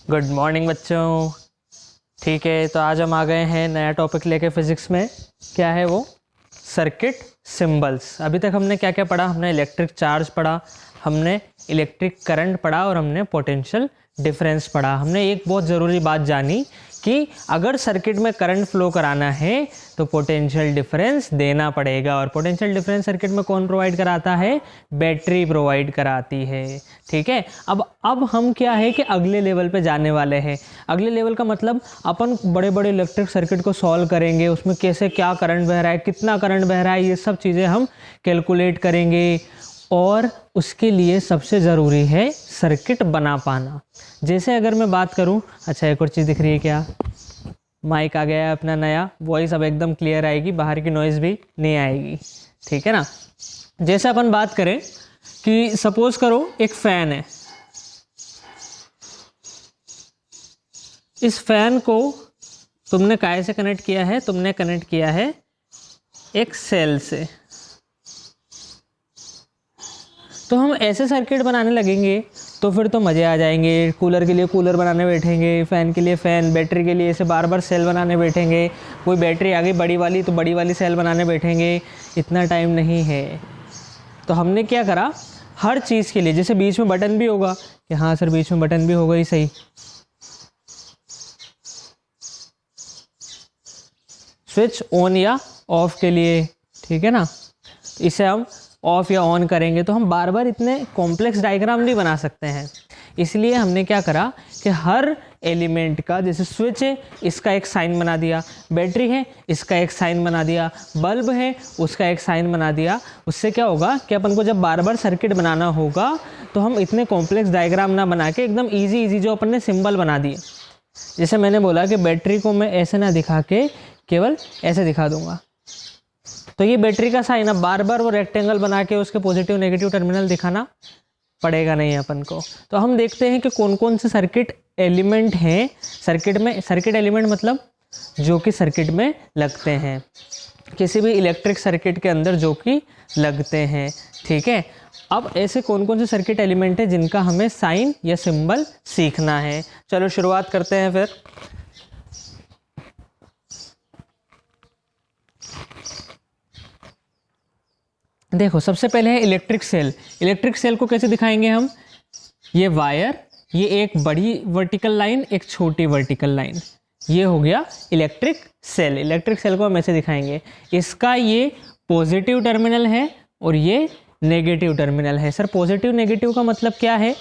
Good morning बच्चों। ठीक है, तो आज हम आ गए हैं नया टॉपिक लेके फिजिक्स में। क्या है वो? Circuit symbols. अभी तक हमने क्या क्या पढ़ा? हमने इलेक्ट्रिक चार्ज पढ़ा, हमने इलेक्ट्रिक करंट पढ़ा और हमने पोटेंशियल डिफरेंस पढ़ा। हमने एक बहुत ज़रूरी बात जानी कि अगर सर्किट में करंट फ्लो कराना है तो पोटेंशियल डिफरेंस देना पड़ेगा। और पोटेंशियल डिफरेंस सर्किट में कौन प्रोवाइड कराता है? बैटरी प्रोवाइड कराती है। ठीक है, अब हम क्या है कि अगले लेवल पे जाने वाले हैं। अगले लेवल का मतलब अपन बड़े बड़े इलेक्ट्रिक सर्किट को सॉल्व करेंगे, उसमें कैसे क्या करंट बह रहा है, कितना करंट बह रहा है, ये सब चीज़ें हम कैलकुलेट करेंगे। और उसके लिए सबसे ज़रूरी है सर्किट बना पाना। जैसे अगर मैं बात करूं, अच्छा एक और चीज़ दिख रही है क्या? माइक आ गया है अपना नया, वॉइस अब एकदम क्लियर आएगी, बाहर की नॉइज़ भी नहीं आएगी। ठीक है ना? जैसे अपन बात करें कि सपोज करो एक फ़ैन है, इस फैन को तुमने काहे से कनेक्ट किया है? तुमने कनेक्ट किया है एक सेल से। तो हम ऐसे सर्किट बनाने लगेंगे तो फिर तो मज़े आ जाएंगे। कूलर के लिए कूलर बनाने बैठेंगे, फ़ैन के लिए फ़ैन, बैटरी के लिए ऐसे बार बार सेल बनाने बैठेंगे। कोई बैटरी आ गई बड़ी वाली तो बड़ी वाली सेल बनाने बैठेंगे, इतना टाइम नहीं है। तो हमने क्या करा, हर चीज़ के लिए जैसे बीच में बटन भी होगा कि हाँ सर बीच में बटन भी होगा ही सही, स्विच ऑन या ऑफ के लिए। ठीक है ना? इसे हम ऑफ या ऑन करेंगे तो हम बार बार इतने कॉम्प्लेक्स डायग्राम नहीं बना सकते हैं। इसलिए हमने क्या करा कि हर एलिमेंट का, जैसे स्विच है इसका एक साइन बना दिया, बैटरी है इसका एक साइन बना दिया, बल्ब है उसका एक साइन बना दिया। उससे क्या होगा कि अपन को जब बार बार सर्किट बनाना होगा तो हम इतने कॉम्प्लेक्स डायग्राम ना बना के एकदम ईजी जो अपन ने सिंबल बना दिए। जैसे मैंने बोला कि बैटरी को मैं ऐसे ना दिखा के केवल ऐसे दिखा दूंगा, तो ये बैटरी का साइन। अब बार बार वो रेक्टेंगल बना के उसके पॉजिटिव नेगेटिव टर्मिनल दिखाना पड़ेगा नहीं अपन को। तो हम देखते हैं कि कौन कौन से सर्किट एलिमेंट हैं सर्किट में। सर्किट एलिमेंट मतलब जो कि सर्किट में लगते हैं, किसी भी इलेक्ट्रिक सर्किट के अंदर जो कि लगते हैं। ठीक है, अब ऐसे कौन कौन से सर्किट एलिमेंट हैं जिनका हमें साइन या सिंबल सीखना है। चलो शुरुआत करते हैं फिर। देखो सबसे पहले है इलेक्ट्रिक सेल। इलेक्ट्रिक सेल को कैसे दिखाएंगे हम? ये वायर, ये एक बड़ी वर्टिकल लाइन, एक छोटी वर्टिकल लाइन, ये हो गया इलेक्ट्रिक सेल। इलेक्ट्रिक सेल को हम ऐसे दिखाएंगे, इसका ये पॉजिटिव टर्मिनल है और ये नेगेटिव टर्मिनल है। सर पॉजिटिव नेगेटिव का मतलब क्या है?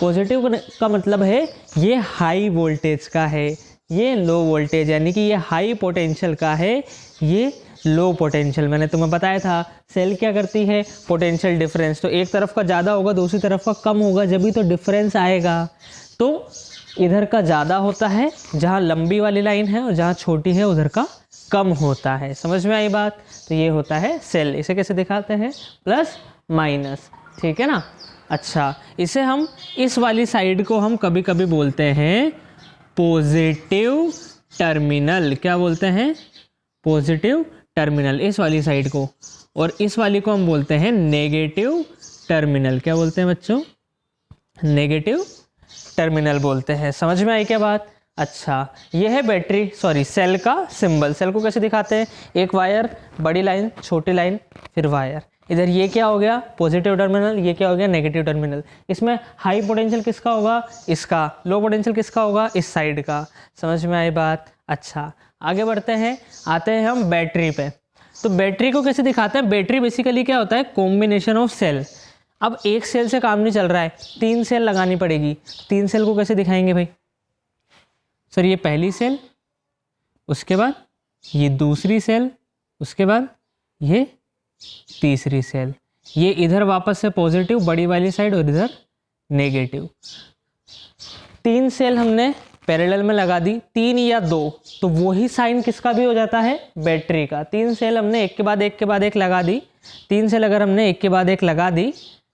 पॉजिटिव का मतलब है ये हाई वोल्टेज का है, ये लो वोल्टेज, यानी कि ये हाई पोटेंशियल का है, ये लो पोटेंशियल। मैंने तुम्हें बताया था सेल क्या करती है? Potential difference. तो एक तरफ का ज़्यादा होगा दूसरी तरफ का कम होगा, जब भी तो डिफरेंस आएगा। तो इधर का ज़्यादा होता है जहाँ लंबी वाली लाइन है, और जहाँ छोटी है उधर का कम होता है। समझ में आई बात? तो ये होता है सेल। इसे कैसे दिखाते हैं? Plus minus. ठीक है ना? अच्छा, इसे हम इस वाली साइड को हम कभी कभी बोलते हैं पॉजिटिव टर्मिनल। क्या बोलते हैं? पॉजिटिव टर्मिनल, इस वाली साइड को। और इस वाली को हम बोलते हैं नेगेटिव टर्मिनल। क्या बोलते हैं बच्चों? नेगेटिव टर्मिनल बोलते हैं। समझ में आई क्या बात? अच्छा, ये है बैटरी सेल का सिंबल। सेल को कैसे दिखाते हैं? एक वायर, बड़ी लाइन, छोटी लाइन, फिर वायर। इधर ये क्या हो गया? Positive terminal. ये क्या हो गया? Negative terminal. इसमें हाई पोटेंशियल किसका होगा? इसका। लो पोटेंशियल किसका होगा? इस साइड का। समझ में आई बात? अच्छा, आगे बढ़ते हैं, आते हैं हम बैटरी पे। तो बैटरी को कैसे दिखाते हैं? बैटरी बेसिकली क्या होता है? Combination of cell. अब एक सेल से काम नहीं चल रहा है, 3 सेल लगानी पड़ेगी। 3 सेल को कैसे दिखाएंगे भाई? सर ये पहली सेल, उसके बाद ये दूसरी सेल, उसके बाद ये तीसरी सेल। ये इधर वापस से पॉजिटिव बड़ी वाली साइड और इधर नेगेटिव। 3 सेल हमने पैरेलल में लगा दी, 3 या 2, तो वही साइन किसका भी हो जाता है? बैटरी का। 3 सेल हमने एक के बाद एक लगा दी। 3 सेल अगर हमने एक के बाद एक लगा दी,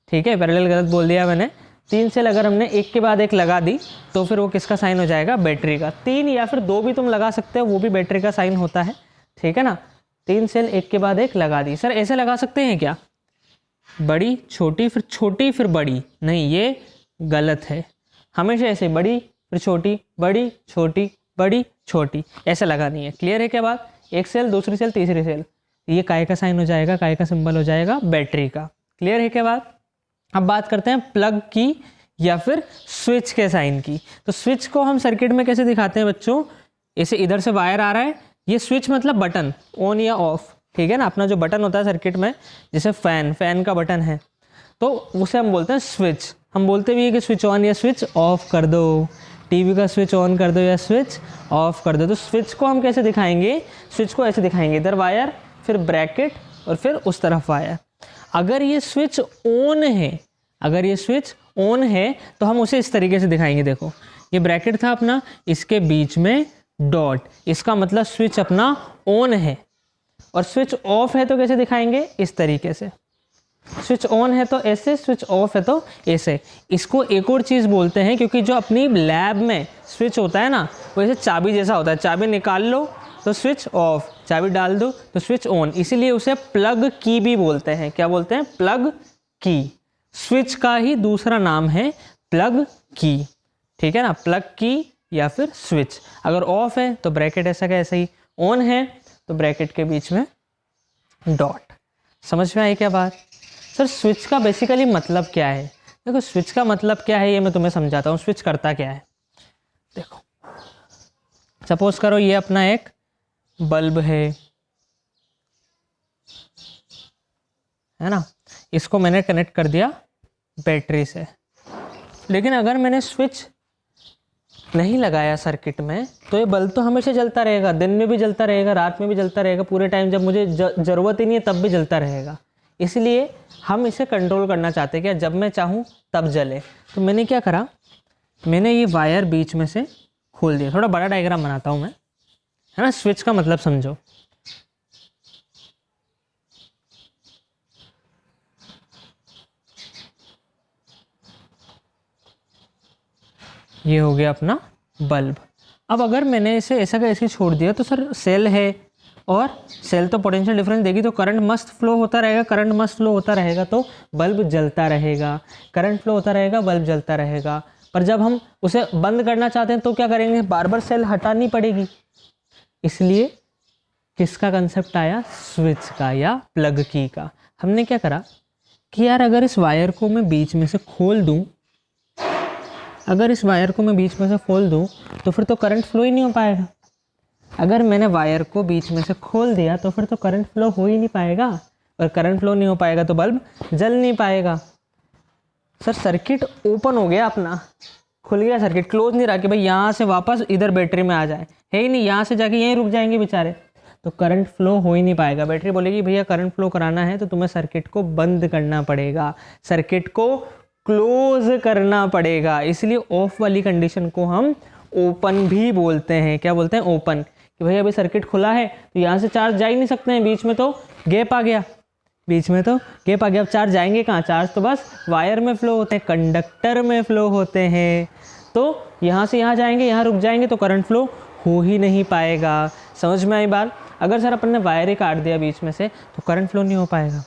ठीक है, पैरेलल गलत बोल दिया मैंने। 3 सेल अगर हमने एक के बाद एक लगा दी तो फिर वो किसका साइन हो जाएगा? बैटरी का। 3 या फिर 2 भी तुम लगा सकते हो, वो भी बैटरी का साइन होता है। ठीक है ना? 3 सेल एक के बाद एक लगा दी। सर ऐसे लगा सकते हैं क्या? बड़ी छोटी फिर बड़ी? नहीं, ये गलत है। हमेशा ऐसे बड़ी फिर छोटी बड़ी छोटी बड़ी छोटी, ऐसे लगानी है। क्लियर है क्या बात? एक सेल, दूसरी सेल, तीसरी सेल, ये काय का साइन हो जाएगा, काय का सिंबल हो जाएगा बैटरी का। क्लियर है क्या बात? अब बात करते हैं प्लग की या फिर स्विच के साइन की। तो स्विच को हम सर्किट में कैसे दिखाते हैं बच्चों? ऐसे इधर से वायर आ रहा है, ये स्विच मतलब बटन ऑन या ऑफ, ठीक है ना। अपना जो बटन होता है सर्किट में, जैसे फैन का बटन है, तो उसे हम बोलते हैं स्विच। हम बोलते भी है कि स्विच ऑन या स्विच ऑफ कर दो, टीवी का स्विच ऑन कर दो या स्विच ऑफ कर दो। तो स्विच को हम कैसे दिखाएंगे? स्विच को ऐसे दिखाएंगे, इधर वायर, फिर ब्रैकेट और फिर उस तरफ वायर। अगर ये स्विच ऑन है, अगर ये स्विच ऑन है तो हम उसे इस तरीके से दिखाएंगे। देखो ये ब्रैकेट था अपना, इसके बीच में डॉट, इसका मतलब स्विच अपना ऑन है। और स्विच ऑफ है तो कैसे दिखाएंगे? इस तरीके से। स्विच ऑन है तो ऐसे, स्विच ऑफ है तो ऐसे। इसको एक और चीज़ बोलते हैं, क्योंकि जो अपनी लैब में स्विच होता है ना, वो ऐसे चाबी जैसा होता है। चाबी निकाल लो तो स्विच ऑफ, चाबी डाल दो तो स्विच ऑन, इसीलिए उसे प्लग की भी बोलते हैं। क्या बोलते हैं? प्लग की। स्विच का ही दूसरा नाम है प्लग की, ठीक है ना। प्लग की या फिर स्विच। अगर ऑफ है तो ब्रैकेट ऐसा का ऐसा ही, ऑन है तो ब्रैकेट के बीच में डॉट। समझ में आई क्या बात? सर स्विच का बेसिकली मतलब क्या है? देखो स्विच का मतलब क्या है ये मैं तुम्हें समझाता हूँ। स्विच करता क्या है? देखो सपोज करो ये अपना एक बल्ब है ना, इसको मैंने कनेक्ट कर दिया बैटरी से। लेकिन अगर मैंने स्विच नहीं लगाया सर्किट में तो ये बल्ब तो हमेशा जलता रहेगा, दिन में भी जलता रहेगा, रात में भी जलता रहेगा, पूरे टाइम जब मुझे ज़रूरत ही नहीं है तब भी जलता रहेगा। इसलिए हम इसे कंट्रोल करना चाहते हैं कि जब मैं चाहूँ तब जले। तो मैंने क्या करा, मैंने ये वायर बीच में से खोल दिया। थोड़ा बड़ा डायग्राम बनाता हूँ मैं, है ना, स्विच का मतलब समझो। ये हो गया अपना बल्ब। अब अगर मैंने इसे ऐसा का ऐसे छोड़ दिया तो सर सेल है, और सेल तो पोटेंशियल डिफरेंस देगी, तो करंट मस्त फ्लो होता रहेगा, करंट मस्त फ्लो होता रहेगा तो बल्ब जलता रहेगा, करंट फ्लो होता रहेगा, बल्ब जलता रहेगा। पर जब हम उसे बंद करना चाहते हैं तो क्या करेंगे? बार बार सेल हटानी पड़ेगी। इसलिए किसका कंसेप्ट आया? स्विच का या प्लग की का। हमने क्या करा कि यार अगर इस वायर को मैं बीच में से खोल दूं, अगर इस वायर को मैं बीच में से खोल दूं तो फिर तो करंट फ्लो ही नहीं हो पाएगा। अगर मैंने वायर को बीच में से खोल दिया तो फिर तो करंट फ्लो हो ही नहीं पाएगा, और करंट फ्लो नहीं हो पाएगा तो बल्ब जल नहीं पाएगा। सर सर्किट ओपन हो गया अपना, खुल गया सर्किट, क्लोज नहीं रहा कि भाई यहाँ से वापस इधर बैटरी में आ जाए, है ही नहीं, यहाँ से जाके यहीं रुक जाएंगे बेचारे, तो करंट फ्लो हो ही नहीं पाएगा। बैटरी बोलेगी भैया करंट फ्लो कराना है तो तुम्हें सर्किट को बंद करना पड़ेगा, सर्किट को क्लोज करना पड़ेगा। इसलिए ऑफ वाली कंडीशन को हम ओपन भी बोलते हैं। क्या बोलते हैं? ओपन। कि भाई अभी सर्किट खुला है तो यहाँ से चार्ज जा ही नहीं सकते हैं, बीच में तो गैप आ गया, बीच में तो गैप आ गया। अब चार्ज जाएंगे कहाँ? चार्ज तो बस वायर में फ्लो होते हैं, कंडक्टर में फ्लो होते हैं। तो यहाँ से यहाँ जाएंगे, यहाँ रुक जाएंगे तो करंट फ्लो हो ही नहीं पाएगा। समझ में आई बात? अगर सर अपन ने वायर ही काट दिया बीच में से तो करंट फ्लो नहीं हो पाएगा।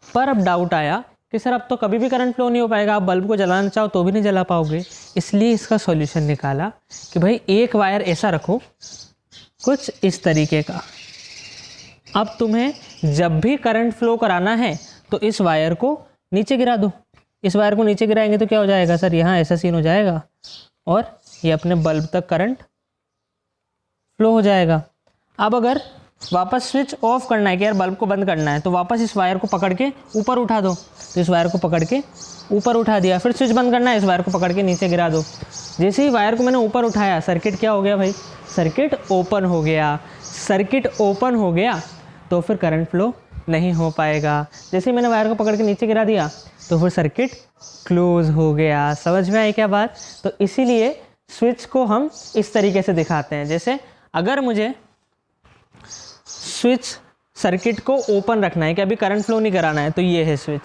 पर अब डाउट आया कि सर अब तो कभी भी करंट फ्लो नहीं हो पाएगा, आप बल्ब को जलाना चाहो तो भी नहीं जला पाओगे। इसलिए इसका सॉल्यूशन निकाला कि भाई एक वायर ऐसा रखो कुछ इस तरीके का। अब तुम्हें जब भी करंट फ्लो कराना है तो इस वायर को नीचे गिरा दो। इस वायर को नीचे गिराएंगे तो क्या हो जाएगा सर? यहाँ ऐसा सीन हो जाएगा और ये अपने बल्ब तक करंट फ्लो हो जाएगा। अब अगर वापस स्विच ऑफ करना है कि यार बल्ब को बंद करना है तो वापस इस वायर को पकड़ के ऊपर उठा दो। तो इस वायर को पकड़ के ऊपर उठा दिया, फिर स्विच बंद करना है, इस वायर को पकड़ के नीचे गिरा दो। जैसे ही वायर को मैंने ऊपर उठाया सर्किट क्या हो गया भाई? सर्किट ओपन हो गया। सर्किट ओपन हो गया तो फिर करंट फ्लो नहीं हो पाएगा। जैसे ही मैंने वायर को पकड़ के नीचे गिरा दिया तो फिर सर्किट क्लोज हो गया। समझ में आई क्या बात? तो इसीलिए स्विच को हम इस तरीके से दिखाते हैं। जैसे अगर मुझे स्विच सर्किट को ओपन रखना है कि अभी करंट फ्लो नहीं कराना है तो ये है स्विच,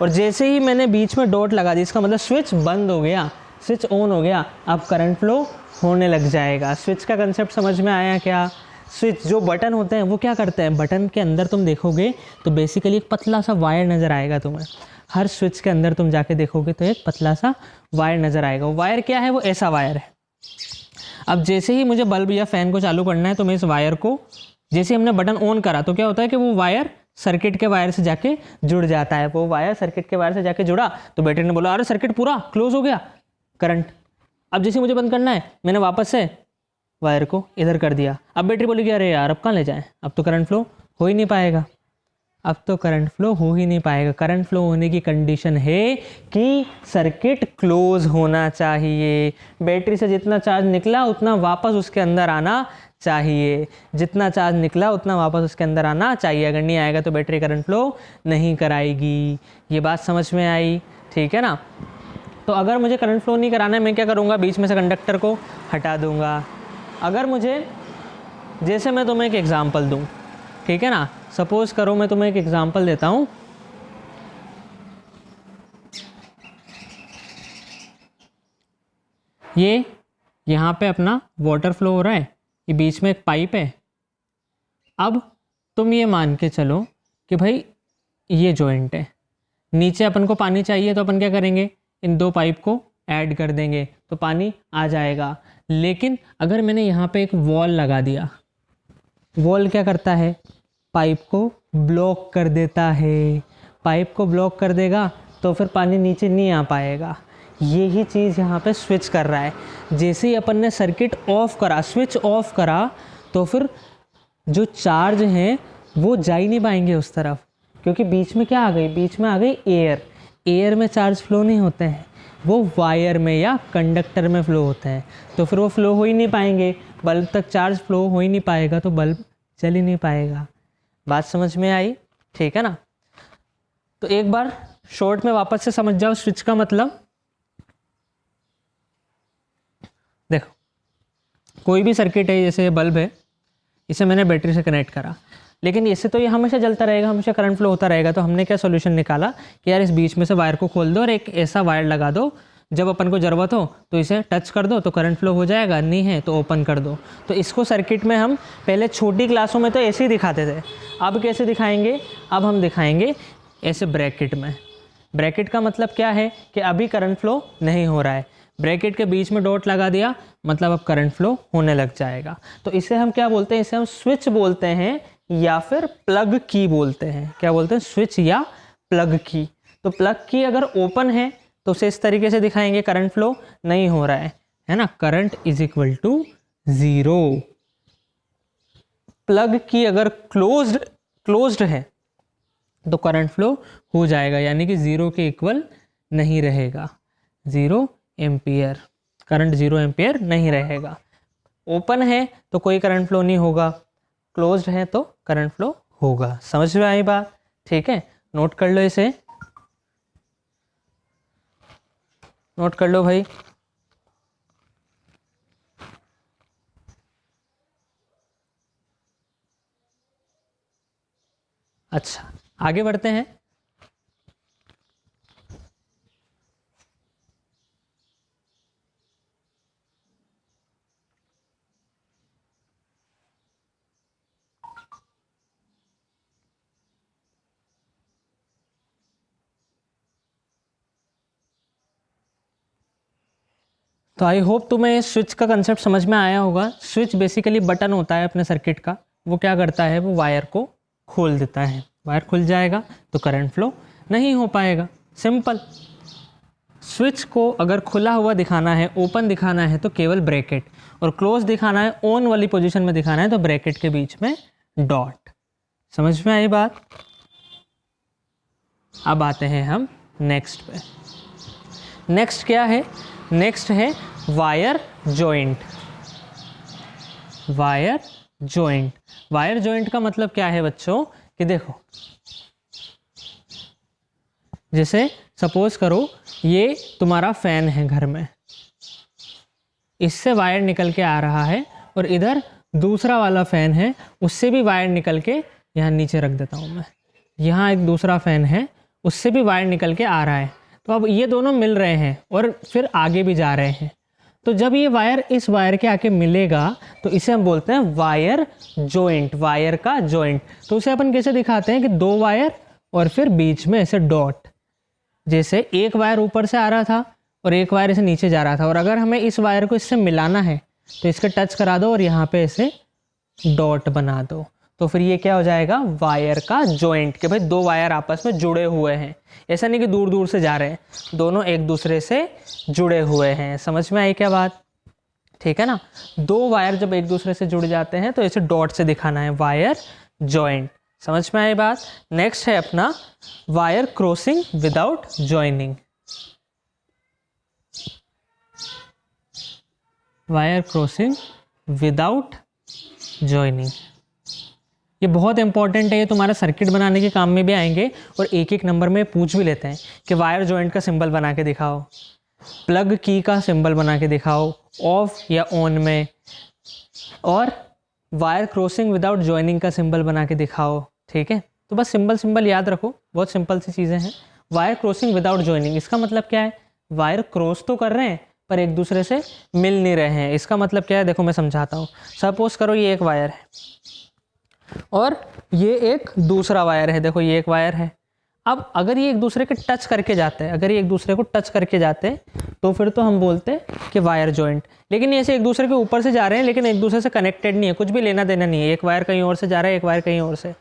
और जैसे ही मैंने बीच में डॉट लगा दी इसका मतलब स्विच बंद हो गया, स्विच ऑन हो गया, अब करंट फ्लो होने लग जाएगा। स्विच का कंसेप्ट समझ में आया क्या? स्विच जो बटन होते हैं वो क्या करते हैं? बटन के अंदर तुम देखोगे तो बेसिकली एक पतला सा वायर नज़र आएगा तुम्हें। हर स्विच के अंदर तुम जाके देखोगे तो एक पतला सा वायर नज़र आएगा। वो वायर क्या है? वो ऐसा वायर है। अब जैसे ही मुझे बल्ब या फ़ैन को चालू करना है तो मैं इस वायर को, जैसे हमने बटन ऑन करा तो क्या होता है कि वो वायर सर्किट के वायर से जाके जुड़ जाता है। वो वायर सर्किट के वायर से जाके जुड़ा तो बैटरी ने बोला अरे सर्किट पूरा क्लोज हो गया, करंट। अब जैसे मुझे बंद करना है, मैंने वापस से वायर को इधर कर दिया। अब बैटरी बोलेगी अरे यार अब कहाँ ले जाएं, अब तो करंट फ्लो हो ही नहीं पाएगा। अब तो करंट फ्लो हो ही नहीं पाएगा। करंट फ्लो होने की कंडीशन है कि सर्किट क्लोज होना चाहिए। बैटरी से जितना चार्ज निकला उतना वापस उसके अंदर आना चाहिए। जितना चार्ज निकला उतना वापस उसके अंदर आना चाहिए। अगर नहीं आएगा तो बैटरी करंट फ्लो नहीं कराएगी। ये बात समझ में आई? ठीक है ना। तो अगर मुझे करंट फ्लो नहीं कराना है, मैं क्या करूँगा? बीच में से कंडक्टर को हटा दूँगा। अगर मुझे, जैसे मैं तुम्हें एक एग्ज़ाम्पल दूँ, ठीक है ना, सपोज़ करो मैं तुम्हें एक एग्ज़ाम्पल देता हूँ। ये यहाँ पे अपना वाटर फ्लो हो रहा है, ये बीच में एक पाइप है। अब तुम ये मान के चलो कि भाई ये जॉइंट है, नीचे अपन को पानी चाहिए तो अपन क्या करेंगे? इन दो पाइप को ऐड कर देंगे तो पानी आ जाएगा। लेकिन अगर मैंने यहाँ पे एक वॉल लगा दिया, वॉल क्या करता है? पाइप को ब्लॉक कर देता है। पाइप को ब्लॉक कर देगा तो फिर पानी नीचे नहीं आ पाएगा। यही चीज़ यहाँ पे स्विच कर रहा है। जैसे ही अपन ने सर्किट ऑफ करा, स्विच ऑफ करा, तो फिर जो चार्ज हैं वो जा ही नहीं पाएंगे उस तरफ, क्योंकि बीच में क्या आ गई? बीच में आ गई एयर। एयर में चार्ज फ्लो नहीं होते हैं, वो वायर में या कंडक्टर में फ़्लो होते हैं। तो फिर वो फ़्लो हो ही नहीं पाएंगे, बल्ब तक चार्ज फ्लो हो ही नहीं पाएगा, तो बल्ब जल ही नहीं पाएगा। बात समझ में आई? ठीक है ना। तो एक बार शॉर्ट में वापस से समझ जाओ स्विच का मतलब। देखो, कोई भी सर्किट है, जैसे बल्ब है, इसे मैंने बैटरी से कनेक्ट करा, लेकिन इससे तो ये हमेशा जलता रहेगा, हमेशा करंट फ्लो होता रहेगा। तो हमने क्या सॉल्यूशन निकाला कि यार इस बीच में से वायर को खोल दो और एक ऐसा वायर लगा दो, जब अपन को ज़रूरत हो तो इसे टच कर दो तो करंट फ्लो हो जाएगा, नहीं है तो ओपन कर दो। तो इसको सर्किट में हम पहले छोटी क्लासों में तो ऐसे ही दिखाते थे। अब कैसे दिखाएंगे? अब हम दिखाएंगे ऐसे ब्रैकेट में। ब्रैकेट का मतलब क्या है कि अभी करंट फ्लो नहीं हो रहा है, ब्रैकेट के बीच में डॉट लगा दिया, मतलब अब करंट फ्लो होने लग जाएगा। तो इसे हम क्या बोलते हैं? इसे हम स्विच बोलते हैं या फिर प्लग की बोलते हैं। क्या बोलते हैं? स्विच या प्लग की। तो प्लग की अगर ओपन है तो उसे इस तरीके से दिखाएंगे, करंट फ्लो नहीं हो रहा है ना, current is equal to 0। Plug की अगर क्लोज्ड है तो करंट फ्लो हो जाएगा, यानी कि 0 के इक्वल नहीं रहेगा, 0 एम्पियर, करंट 0 एम्पियर नहीं रहेगा। ओपन है तो कोई करंट फ्लो नहीं होगा, क्लोज्ड है तो करंट फ्लो होगा। समझ में आई बात? ठीक है, नोट कर लो, इसे नोट कर लो भाई। अच्छा, आगे बढ़ते हैं। तो आई होप तुम्हें स्विच का कंसेप्ट समझ में आया होगा। स्विच बेसिकली बटन होता है अपने सर्किट का, वो क्या करता है? वो वायर को खोल देता है। वायर खुल जाएगा तो करंट फ्लो नहीं हो पाएगा, सिंपल। स्विच को अगर खुला हुआ दिखाना है, ओपन दिखाना है तो केवल ब्रैकेट, और क्लोज दिखाना है, ऑन वाली पोजीशन में दिखाना है तो ब्रैकेट के बीच में डॉट। समझ में आई बात? अब आते हैं हम नेक्स्ट पे। नेक्स्ट क्या है? नेक्स्ट है wire joint. Wire joint. Wire joint का मतलब क्या है बच्चों? कि देखो, जैसे सपोज करो ये तुम्हारा फैन है घर में, इससे वायर निकल के आ रहा है, और इधर दूसरा वाला फैन है, उससे भी वायर निकल के, यहाँ नीचे रख देता हूँ मैं, यहाँ एक दूसरा फैन है, उससे भी वायर निकल के आ रहा है। तो अब ये दोनों मिल रहे हैं और फिर आगे भी जा रहे हैं। तो जब ये वायर इस वायर के आके मिलेगा तो इसे हम बोलते हैं वायर जॉइंट, वायर का जॉइंट। तो उसे अपन कैसे दिखाते हैं कि दो वायर और फिर बीच में ऐसे डॉट, जैसे एक वायर ऊपर से आ रहा था और एक वायर इसे नीचे जा रहा था, और अगर हमें इस वायर को इससे मिलाना है तो इसके टच करा दो और यहाँ पे इसे डॉट बना दो, तो फिर ये क्या हो जाएगा, वायर का जॉइंट, कि भाई दो वायर आपस में जुड़े हुए हैं। ऐसा नहीं कि दूर दूर से जा रहे हैं, दोनों एक दूसरे से जुड़े हुए हैं। समझ में आई क्या बात? ठीक है ना। दो वायर जब एक दूसरे से जुड़ जाते हैं तो इसे डॉट से दिखाना है, वायर जॉइंट। समझ में आई बात? नेक्स्ट है अपना wire crossing without joining. Wire crossing without joining, ये बहुत इंपॉर्टेंट है, ये तुम्हारा सर्किट बनाने के काम में भी आएंगे और एक एक नंबर में पूछ भी लेते हैं कि वायर जॉइंट का सिंबल बना के दिखाओ, प्लग की का सिंबल बना के दिखाओ ऑफ या ऑन में, और वायर क्रॉसिंग विदाउट जॉइनिंग का सिंबल बना के दिखाओ। ठीक है, तो बस सिंबल याद रखो, बहुत सिंपल सी चीज़ें हैं। वायर क्रॉसिंग विदाउट जॉइनिंग, इसका मतलब क्या है, वायर क्रॉस तो कर रहे हैं पर एक दूसरे से मिल नहीं रहे हैं। इसका मतलब क्या है, देखो मैं समझाता हूँ। सपोज करो ये एक वायर है और ये एक दूसरा वायर है, देखो ये एक वायर है। अब अगर ये एक दूसरे के टच करके जाते हैं, अगर ये एक दूसरे को टच करके जाते हैं तो फिर तो हम बोलते हैं कि वायर जॉइंट। लेकिन ये ऐसे एक दूसरे के ऊपर से जा रहे हैं लेकिन एक दूसरे से कनेक्टेड नहीं है, कुछ भी लेना देना नहीं है, एक वायर कहीं और से जा रहा है, एक वायर कहीं और से।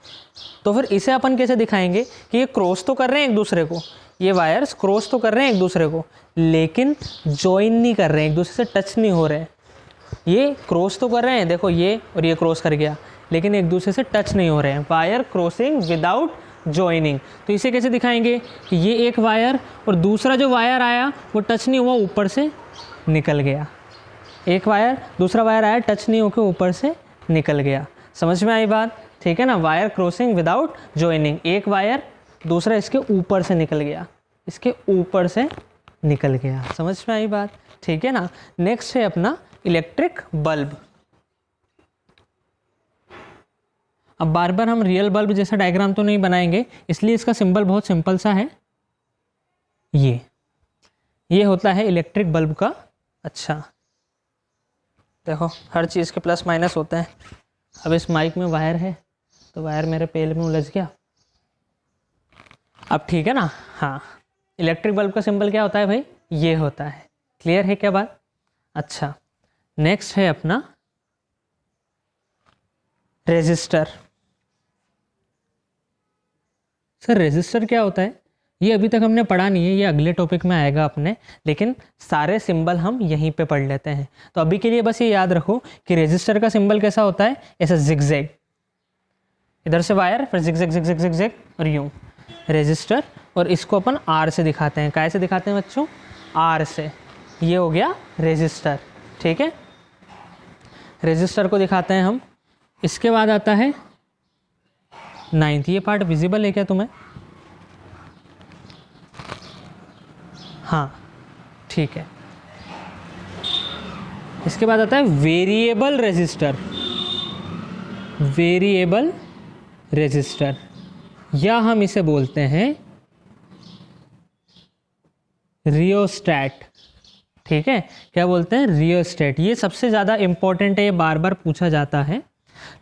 तो फिर इसे अपन कैसे दिखाएंगे कि ये क्रॉस तो कर रहे हैं एक दूसरे को, ये वायर्स क्रॉस तो कर रहे हैं एक दूसरे को लेकिन जॉइन नहीं कर रहे हैं, एक दूसरे से टच नहीं हो रहे हैं। ये क्रॉस तो कर रहे हैं, देखो ये और ये क्रॉस कर गया, लेकिन एक दूसरे से टच नहीं हो रहे हैं। Wire crossing without joining. तो इसे कैसे दिखाएंगे कि ये एक वायर और दूसरा जो वायर आया वो टच नहीं हुआ, ऊपर से निकल गया। एक वायर दूसरा वायर आया, टच नहीं होकर ऊपर से निकल गया। समझ में आई बात? ठीक है ना। वायर क्रॉसिंग विदाउट जॉइनिंग, एक वायर दूसरा इसके ऊपर से निकल गया, इसके ऊपर से निकल गया। समझ में आई बात? ठीक है ना। नेक्स्ट है अपना इलेक्ट्रिक बल्ब। अब बार बार हम रियल बल्ब जैसा डायग्राम तो नहीं बनाएंगे, इसलिए इसका सिंबल बहुत सिंपल सा है। ये होता है इलेक्ट्रिक बल्ब का। अच्छा देखो हर चीज़ के प्लस माइनस होते हैं। अब इस माइक में वायर है तो वायर मेरे पेल में उलझ गया। अब ठीक है ना। हाँ, इलेक्ट्रिक बल्ब का सिंबल क्या होता है भाई, ये होता है। क्लियर है क्या बात? अच्छा, नेक्स्ट है अपना रेजिस्टर। सर रेजिस्टर क्या होता है, ये अभी तक हमने पढ़ा नहीं है, ये अगले टॉपिक में आएगा अपने, लेकिन सारे सिंबल हम यहीं पे पढ़ लेते हैं। तो अभी के लिए बस ये याद रखो कि रेजिस्टर का सिंबल कैसा होता है, ऐसा जिगजैग, इधर से वायर फिर जिगजैग जिगजैग जिगजैग और यूं रेजिस्टर। और इसको अपन आर से दिखाते हैं। काय से दिखाते हैं बच्चों? आर से। ये हो गया रेजिस्टर। ठीक है, रेजिस्टर को दिखाते हैं हम। इसके बाद आता है 9th। ये पार्ट विजिबल है क्या तुम्हें? हाँ ठीक है। इसके बाद आता है वेरिएबल रेजिस्टर। वेरिएबल रेजिस्टर या हम इसे बोलते हैं रियोस्टैट। ठीक है, क्या बोलते हैं? रियोस्टैट। ये सबसे ज़्यादा इंपॉर्टेंट है, ये बार बार पूछा जाता है।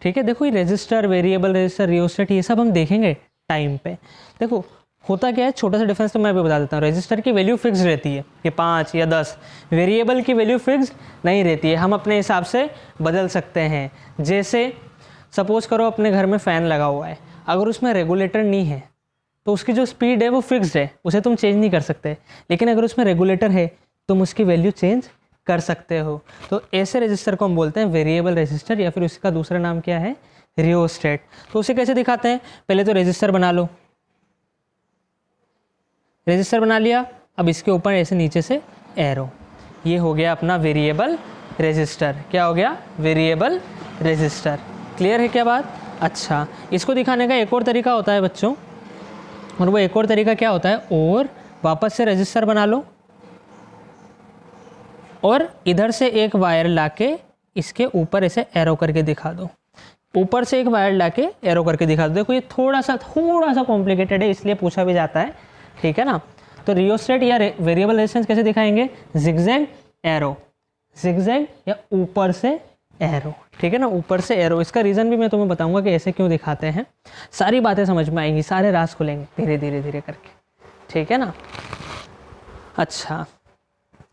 ठीक है, देखो ये रेजिस्टर, वेरिएबल रेजिस्टर, रियोस्टैट, ये सब हम देखेंगे टाइम पे। देखो होता क्या है, छोटा सा डिफरेंस तो मैं भी बता देता हूँ। रेजिस्टर की वैल्यू फिक्स रहती है कि 5 या 10। वेरिएबल की वैल्यू फिक्स नहीं रहती है, हम अपने हिसाब से बदल सकते हैं। जैसे सपोज करो अपने घर में फ़ैन लगा हुआ है, अगर उसमें रेगुलेटर नहीं है तो उसकी जो स्पीड है वो फिक्स्ड है, उसे तुम चेंज नहीं कर सकते। लेकिन अगर उसमें रेगुलेटर है तुम उसकी वैल्यू चेंज कर सकते हो। तो ऐसे रेजिस्टर को हम बोलते हैं वेरिएबल रेजिस्टर, या फिर उसका दूसरा नाम क्या है, रियोस्टैट। तो उसे कैसे दिखाते हैं? पहले तो रेजिस्टर बना लो। रेजिस्टर बना लिया, अब इसके ऊपर ऐसे नीचे से एरो, ये हो गया अपना वेरिएबल रेजिस्टर। क्या हो गया? Variable resistor. क्लियर है क्या बात? अच्छा, इसको दिखाने का एक और तरीका होता है बच्चों, और वो एक और तरीका क्या होता है, और वापस से रेजिस्टर बना लो और इधर से एक वायर लाके इसके ऊपर ऐसे एरो करके दिखा दो। ऊपर से एक वायर लाके एरो करके दिखा दो। देखो ये थोड़ा सा कॉम्प्लिकेटेड है, इसलिए पूछा भी जाता है। ठीक है ना। तो रियोस्टैट या वेरिएबल रेजिस्टेंस कैसे दिखाएंगे? जिगजैग एरो, जिगजैग या ऊपर से एरो। ठीक है ना, ऊपर से एरो। इसका रीज़न भी मैं तुम्हें बताऊंगा कि ऐसे क्यों दिखाते हैं। सारी बातें समझ में आएंगी, सारे राज खुलेंगे धीरे धीरे धीरे करके। ठीक है ना। अच्छा,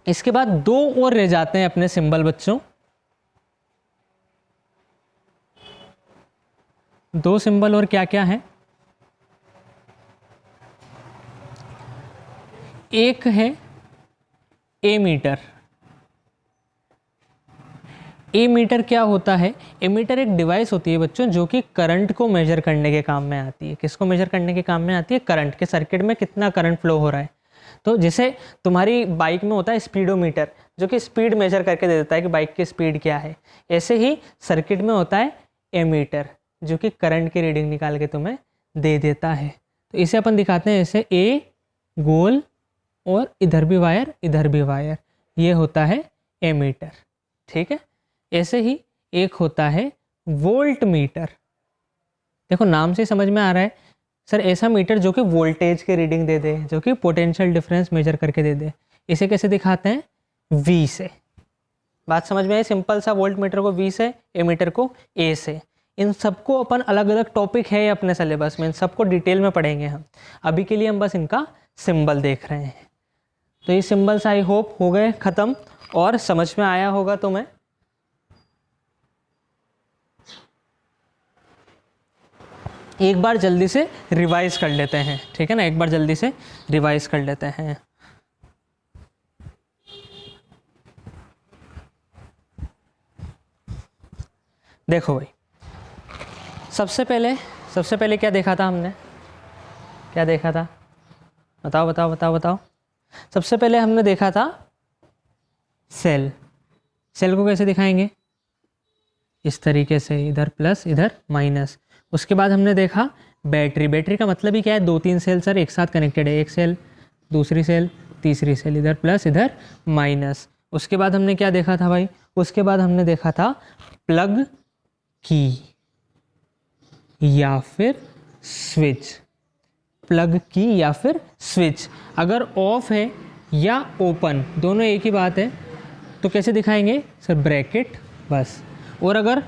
इसके बाद दो और रह जाते हैं अपने सिंबल बच्चों। दो सिंबल और क्या क्या है? एक है एमीटर। एमीटर क्या होता है? एमीटर एक डिवाइस होती है बच्चों जो कि करंट को मेजर करने के काम में आती है। किसको मेजर करने के काम में आती है? करंट के, सर्किट में कितना करंट फ्लो हो रहा है। तो जैसे तुम्हारी बाइक में होता है स्पीडोमीटर जो कि स्पीड मेजर करके दे देता है कि बाइक की स्पीड क्या है, ऐसे ही सर्किट में होता है एमीटर जो कि करंट की रीडिंग निकाल के तुम्हें दे देता है। तो इसे अपन दिखाते हैं ऐसे, ए गोल और इधर भी वायर इधर भी वायर, ये होता है एमीटर। ठीक है, ऐसे ही एक होता है वोल्ट मीटर। देखो नाम से समझ में आ रहा है सर, ऐसा मीटर जो कि वोल्टेज की रीडिंग दे दे, जो कि पोटेंशियल डिफरेंस मेजर करके दे दे। इसे कैसे दिखाते हैं? V से। बात समझ में आई? सिंपल सा, वोल्ट मीटर को V से, एमीटर को A से। इन सबको अपन अलग अलग टॉपिक है अपने सिलेबस में, इन सबको डिटेल में पढ़ेंगे हम। अभी के लिए हम बस इनका सिंबल देख रहे हैं। तो ये सिंबल्स आई होप हो गए ख़त्म और समझ में आया होगा तुम्हें। एक बार जल्दी से रिवाइज कर लेते हैं, ठीक है ना, एक बार जल्दी से रिवाइज कर लेते हैं। देखो भाई, सबसे पहले क्या देखा था हमने? क्या देखा था? बताओ बताओ बताओ बताओ। सबसे पहले हमने देखा था सेल। सेल को कैसे दिखाएंगे? इस तरीके से, इधर प्लस इधर माइनस। उसके बाद हमने देखा बैटरी। बैटरी का मतलब ही क्या है? दो तीन सेल सर एक साथ कनेक्टेड है, एक सेल दूसरी सेल तीसरी सेल, इधर प्लस इधर माइनस। उसके बाद हमने क्या देखा था भाई? उसके बाद हमने देखा था प्लग की या फिर स्विच। प्लग की या फिर स्विच अगर ऑफ है या ओपन, दोनों एक ही बात है, तो कैसे दिखाएंगे सर? ब्रैकेट बस। और अगर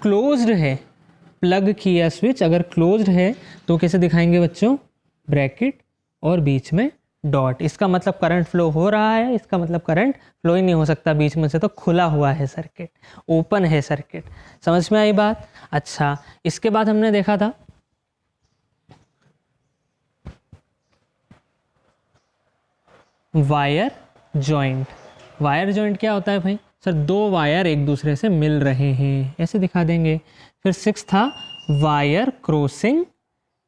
क्लोज्ड है प्लग की या स्विच, अगर क्लोज्ड है तो कैसे दिखाएंगे बच्चों? ब्रैकेट और बीच में डॉट। इसका मतलब करंट फ्लो हो रहा है, इसका मतलब करंट फ्लो ही नहीं हो सकता बीच में से, तो खुला हुआ है सर्किट, ओपन है सर्किट। समझ में आई बात? अच्छा, इसके बाद हमने देखा था वायर जॉइंट। वायर जॉइंट क्या होता है भाई? सर दो वायर एक दूसरे से मिल रहे हैं, ऐसे दिखा देंगे। फिर 6 था wire crossing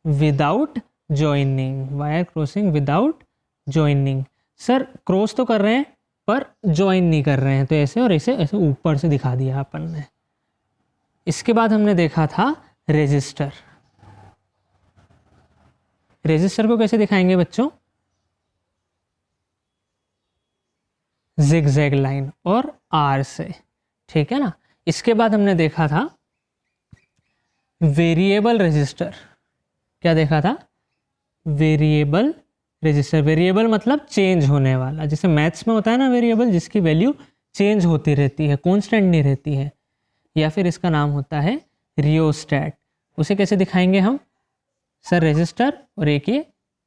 without joining. Wire crossing without joining, sir cross तो कर रहे हैं पर जॉइन नहीं कर रहे हैं, तो ऐसे और ऐसे ऐसे ऊपर से दिखा दिया अपन ने। इसके बाद हमने देखा था रेजिस्टर। रेजिस्टर को कैसे दिखाएंगे बच्चों? जिगजैग लाइन और आर से, ठीक है ना। इसके बाद हमने देखा था वेरिएबल रेजिस्टर। क्या देखा था? Variable resistor. वेरिएबल मतलब चेंज होने वाला, जैसे मैथ्स में होता है ना वेरिएबल, जिसकी वैल्यू चेंज होती रहती है, कांस्टेंट नहीं रहती है। या फिर इसका नाम होता है रियोस्टैट। उसे कैसे दिखाएंगे हम? सर रेजिस्टर और एक ये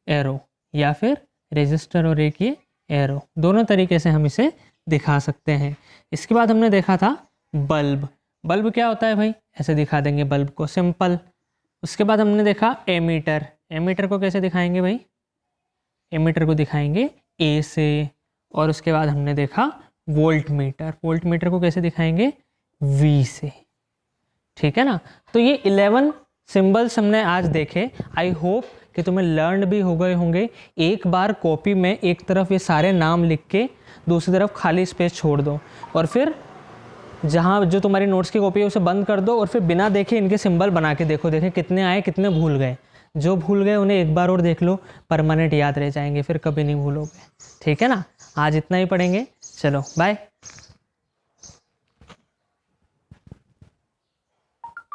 एरो, या फिर रेजिस्टर और एक ये एरो, दोनों तरीके से हम इसे दिखा सकते हैं। इसके बाद हमने देखा था बल्ब। बल्ब क्या होता है भाई? ऐसे दिखा देंगे बल्ब को, सिंपल। उसके बाद हमने देखा एमीटर। एमीटर को कैसे दिखाएंगे भाई? एमीटर को दिखाएंगे ए से। और उसके बाद हमने देखा वोल्ट मीटर। वोल्ट मीटर को कैसे दिखाएंगे? वी से, ठीक है ना। तो ये 11 सिंबल्स हमने आज देखे। आई होप कि तुम्हें लर्न भी हो गए होंगे। एक बार कॉपी में एक तरफ ये सारे नाम लिख के दूसरी तरफ खाली स्पेस छोड़ दो, और फिर जहाँ जो तुम्हारी नोट्स की कॉपी है उसे बंद कर दो, और फिर बिना देखे इनके सिंबल बना के देखो, देखें कितने आए कितने भूल गए। जो भूल गए उन्हें एक बार और देख लो, परमानेंट याद रह जाएंगे, फिर कभी नहीं भूलोगे, ठीक है ना। आज इतना ही पढ़ेंगे, चलो बाय।